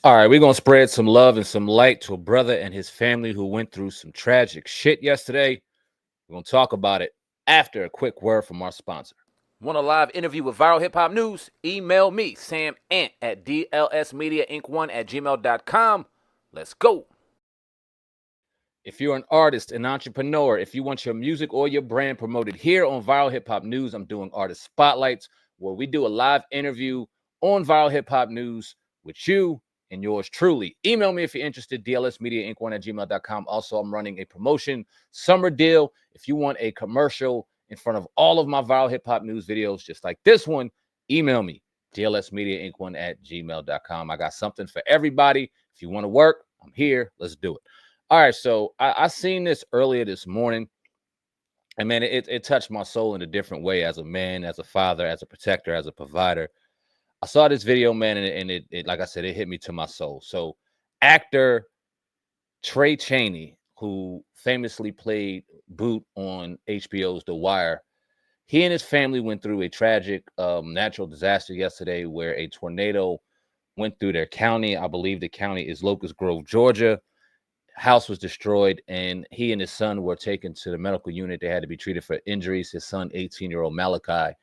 All right, we're going to spread some love and some light to a brother and his family who went through some tragic shit yesterday. We're going to talk about it after a quick word from our sponsor. Want a live interview with Viral Hip Hop News? Email me, Sam Ant, at dlsmediainc1 at gmail.com. Let's go. If you're an artist, an entrepreneur, if you want your music or your brand promoted here on Viral Hip Hop News, I'm doing artist spotlights where we do a live interview on Viral Hip Hop News with you and yours truly. Email me if you're interested, dlsmediainc1 at gmail.com. Also, I'm running a promotion summer deal. If you want a commercial in front of all of my Viral Hip Hop News videos, just like this one, email me, dlsmediainc1 at gmail.com. I got something for everybody. If you want to work, I'm here. Let's do it. All right, so I seen this earlier this morning, and man, it touched my soul in a different way as a man, as a father, as a protector, as a provider. I saw this video, man, and it like I said, it hit me to my soul. So, actor Trey Chaney, who famously played Boot on HBO's The Wire, he and his family went through a tragic natural disaster yesterday where a tornado went through their county. I believe the county is Locust Grove, Georgia. House was destroyed, and he and his son were taken to the medical unit. They had to be treated for injuries. His son, 18-year-old Malachi,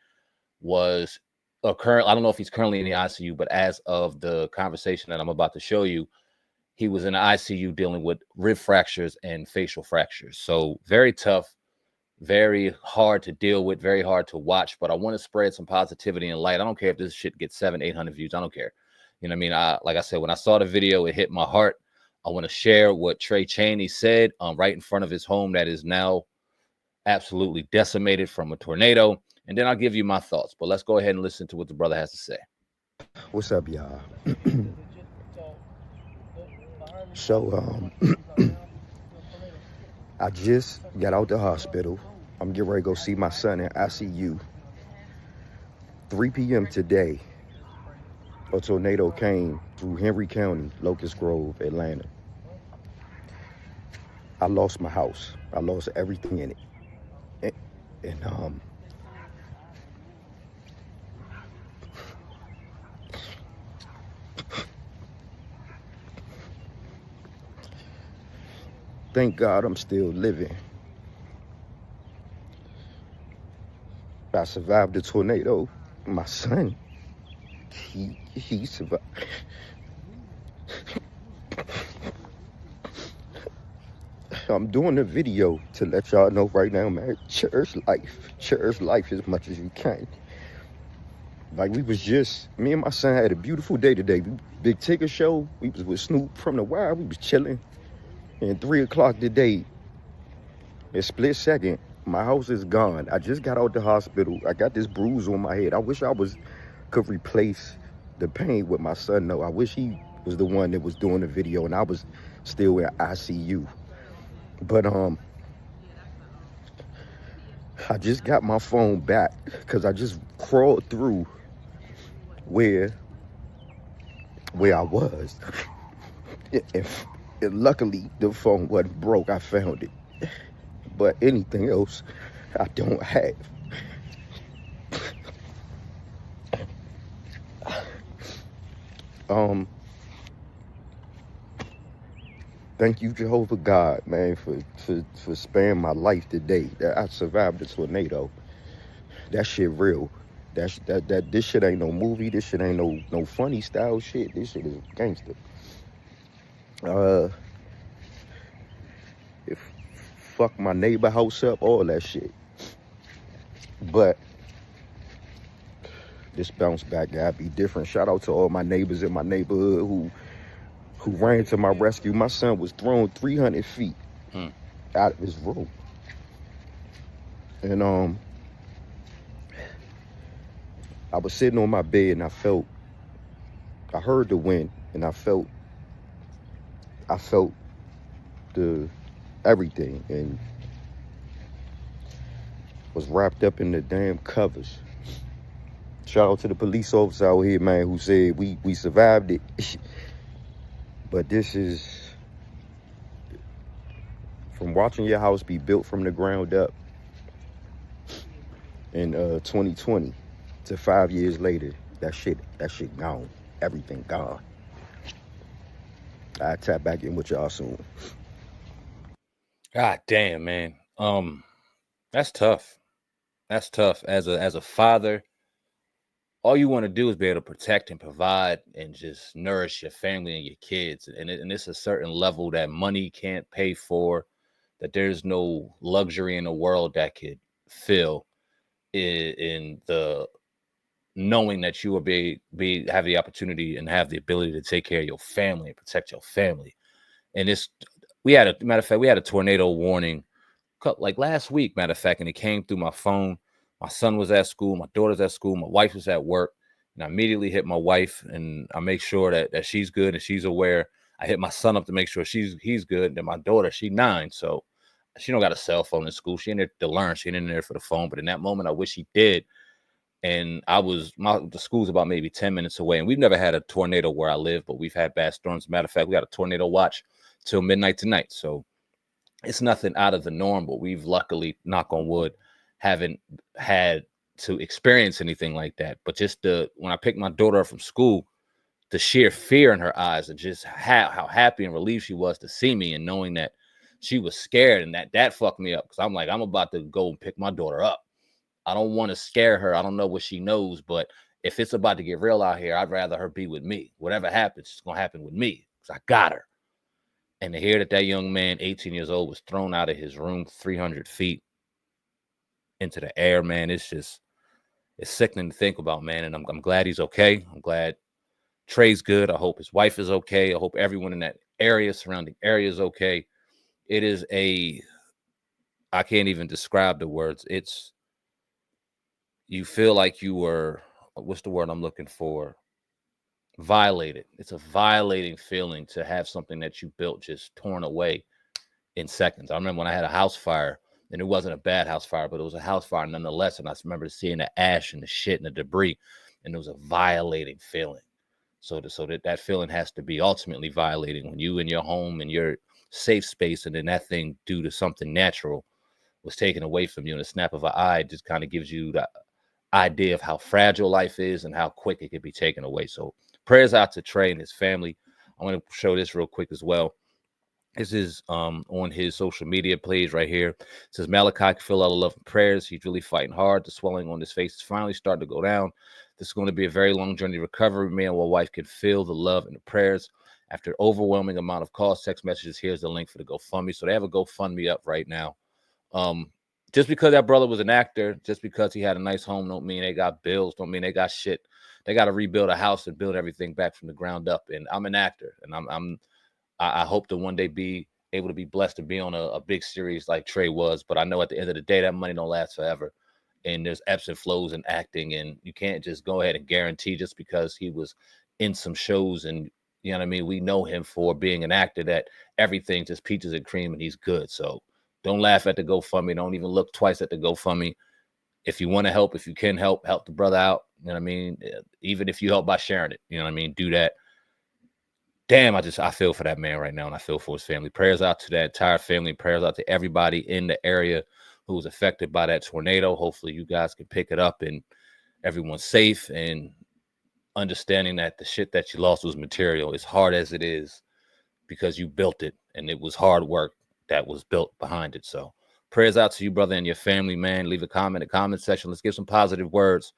was I don't know if he's currently in the ICU, but as of the conversation that I'm about to show you, he was in the ICU dealing with rib fractures and facial fractures. So very tough, very hard to deal with, very hard to watch. But I want to spread some positivity and light. I don't care if this shit gets 700-800 views. I don't care. You know what I mean? Like I said, when I saw the video, it hit my heart. I want to share what Trey Chaney said right in front of his home that is now absolutely decimated from a tornado. And then I'll give you my thoughts. But let's go ahead and listen to what the brother has to say. What's up, y'all? So, I just got out the hospital. I'm getting ready to go see my son in ICU. 3 p.m. today, a tornado came through Henry County, Locust Grove, Atlanta. I lost my house. I lost everything in it. And thank God I'm still living. I survived the tornado. My son, he survived. I'm doing a video to let y'all know right now, man. Cherish life as much as you can. Like me and my son had a beautiful day today. Big ticket show. We was with Snoop from the Wire. We was chilling. And 3 o'clock today, a split second, my house is gone. I just got out the hospital. I got this bruise on my head. I wish could replace the pain with my son. No, I wish he was the one that was doing the video and I was still in ICU. But I just got my phone back because I just crawled through where I was. And luckily the phone wasn't broke. I found it. But anything else I don't have. Thank you, Jehovah God, man, for sparing my life today. That I survived the tornado. That shit real. This shit ain't no movie. This shit ain't no funny style shit. This shit is gangster. If fuck my neighbor house up, all that shit. But this bounce back gotta be different. Shout out to all my neighbors in my neighborhood who ran to my rescue. My son was thrown 300 feet out of his room. And I was sitting on my bed and I heard the wind and I felt the everything and was wrapped up in the damn covers. Shout out to the police officer out here, man, who said we survived it. But this is from watching your house be built from the ground up in 2020 to 5 years later. That shit gone. Everything gone. I'll tap back in with y'all soon. God damn, man. That's tough. That's tough. As a father, all you want to do is be able to protect and provide and just nourish your family and your kids. And it's a certain level that money can't pay for, that there's no luxury in the world that could fill in the knowing that you will be have the opportunity and have the ability to take care of your family and protect your family. And it's we had a matter of fact, we had a tornado warning like last week, matter of fact, and it came through my phone. My son was at school, my daughter's at school, my wife was at work, and I immediately hit my wife and I make sure that she's good and she's aware. I hit my son up to make sure he's good. And then my daughter, she's 9, so she don't got a cell phone in school. She in there to learn. She ain't in there for the phone. But in that moment, I wish she did. And the school's about maybe 10 minutes away. And we've never had a tornado where I live, but we've had bad storms. Matter of fact, we got a tornado watch till midnight tonight. So it's nothing out of the norm, but we've luckily, knock on wood, haven't had to experience anything like that. But just when I picked my daughter up from school, the sheer fear in her eyes and just how happy and relieved she was to see me and knowing that she was scared, and that fucked me up because I'm like, I'm about to go and pick my daughter up. I don't want to scare her. I don't know what she knows, but if it's about to get real out here, I'd rather her be with me. Whatever happens, it's going to happen with me because I got her. And to hear that young man, 18 years old, was thrown out of his room 300 feet into the air, man, it's sickening to think about, man. And I'm glad he's okay. I'm glad Trey's good. I hope his wife is okay. I hope everyone in that area, surrounding area, is okay. It is I can't even describe the words. You feel like you were, what's the word I'm looking for? Violated. It's a violating feeling to have something that you built just torn away in seconds. I remember when I had a house fire, and it wasn't a bad house fire, but it was a house fire nonetheless. And I remember seeing the ash and the shit and the debris, and it was a violating feeling. So that feeling has to be ultimately violating when you in your home and your safe space, and then that thing, due to something natural, was taken away from you in a snap of an eye. Just kind of gives you the idea of how fragile life is and how quick it could be taken away. So prayers out to Trey and his family. I want to show this real quick as well. This is on his social media page right here. It says, Malachi can feel all the love and prayers. He's really fighting hard. The swelling on his face is finally starting to go down. This is going to be a very long journey to recovery. Me and my wife can feel the love and the prayers. After overwhelming amount of calls, text messages, here's the link for the GoFundMe. So they have a GoFundMe up right now. Just because that brother was an actor, just because he had a nice home, don't mean they got bills, don't mean they got shit. They got to rebuild a house and build everything back from the ground up. And I'm an actor, and I hope to one day be able to be blessed to be on a big series like Trey was. But I know at the end of the day, that money don't last forever. And there's ebbs and flows in acting. And you can't just go ahead and guarantee just because he was in some shows and, you know what I mean, we know him for being an actor, that everything just peaches and cream and he's good. So don't laugh at the GoFundMe. Don't even look twice at the GoFundMe. If you want to help, if you can help the brother out, you know what I mean? Even if you help by sharing it, you know what I mean? Do that. Damn, I feel for that man right now, and I feel for his family. Prayers out to that entire family. Prayers out to everybody in the area who was affected by that tornado. Hopefully you guys can pick it up and everyone's safe, and understanding that the shit that you lost was material, as hard as it is, because you built it and it was hard work that was built behind it. So prayers out to you, brother, and your family, man. Leave a comment in the comment section. Let's give some positive words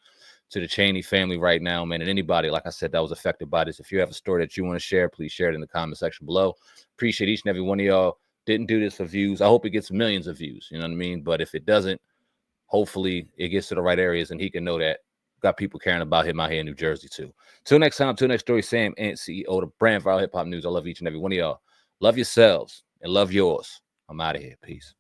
to the Chaney family right now, man, and anybody, like I said, that was affected by this. If you have a story that you want to share, please share it in the comment section below. Appreciate each and every one of y'all. Didn't do this for views. I hope it gets millions of views, you know what I mean? But if it doesn't, hopefully it gets to the right areas and he can know that got people caring about him out here in New Jersey too. Till next time, till next story, Sam Ant, CEO of Brand Viral Hip Hop News. I love each and every one of y'all. Love yourselves and love yours. I'm out of here. Peace.